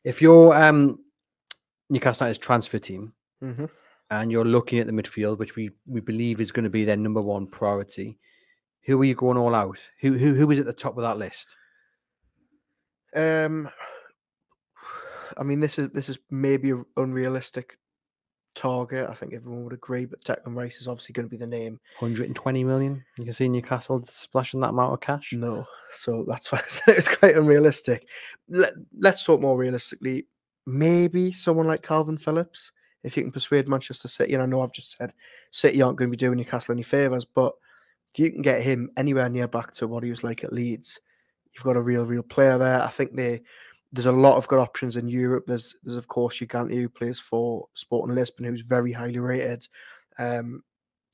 If you're Newcastle United's transfer team Mm-hmm. and you're looking at the midfield, which we believe is going to be their number one priority, who are you going all out? Who is at the top of that list? I mean, this is maybe an unrealistic target. I think everyone would agree, but Declan Rice is obviously going to be the name. 120 million. You can see Newcastle splashing that amount of cash. No, so that's why it's quite unrealistic. Let's talk more realistically. Maybe someone like Calvin Phillips, if you can persuade Manchester City. And I know I've just said City aren't going to be doing Newcastle any favours, but if you can get him anywhere near back to what he was like at Leeds, you've got a real player there. I think there's a lot of good options in Europe. There's of course Ugarte, who plays for Sporting Lisbon, who's very highly rated. Amadou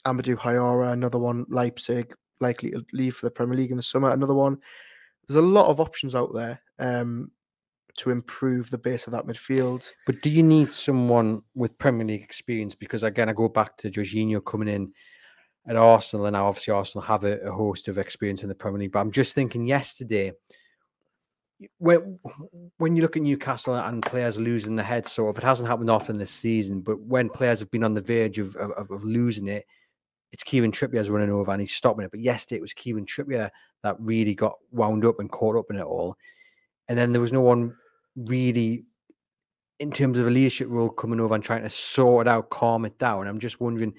Haidara, another one. Leipzig, likely to leave for the Premier League in the summer. Another one. There's a lot of options out there to improve the base of that midfield. But do you need someone with Premier League experience? Because again, I go back to Jorginho coming in at Arsenal, and now obviously Arsenal have a host of experience in the Premier League. But I'm just thinking yesterday, when you look at Newcastle and players losing their head, sort of, it hasn't happened often this season, but when players have been on the verge of losing it, it's Kieran Trippier's running over and he's stopping it. But yesterday it was Kieran Trippier that really got wound up and caught up in it all. And then there was no one really, in terms of a leadership role, coming over and trying to sort it out, calm it down. I'm just wondering,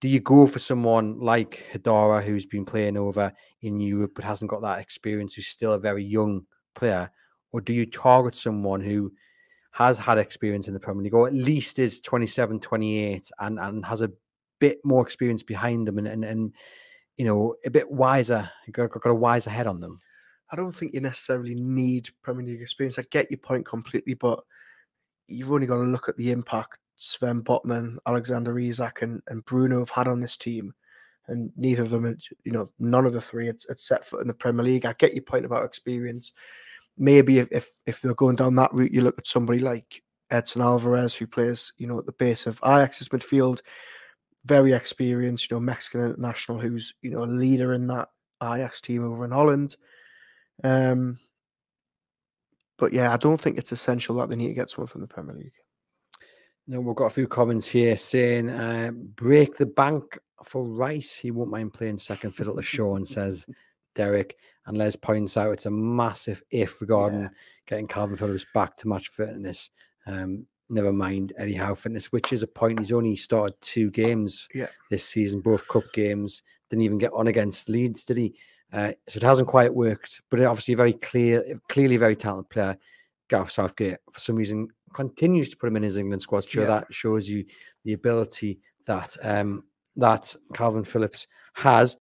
do you go for someone like Haidara, who's been playing over in Europe but hasn't got that experience, who's still a very young player, or do you target someone who has had experience in the Premier League, or at least is 27, 28 and has a bit more experience behind them and you know, a bit wiser, got a wiser head on them? I don't think you necessarily need Premier League experience. I get your point completely, but you've only got to look at the impact Sven Botman, Alexander Isak, and Bruno have had on this team. And neither of them, none of the three had set foot in the Premier League. I get your point about experience. Maybe if they're going down that route, you look at somebody like Edson Alvarez, who plays, at the base of Ajax's midfield, very experienced, Mexican international, who's, a leader in that Ajax team over in Holland. But yeah, I don't think it's essential that they need to get someone from the Premier League. No, we've got a few comments here saying, break the bank for Rice. He won't mind playing second fiddle to Sean, says Derek. And Les points out it's a massive if regarding getting Calvin Phillips back to match fitness. Never mind anyhow fitness, which is a point. He's only started 2 games this season, both cup games. Didn't even get on against Leeds, did he? So it hasn't quite worked, but obviously clearly a very talented player. Gareth Southgate, for some reason, continues to put him in his England squad. Sure, that shows you the ability that that Calvin Phillips has.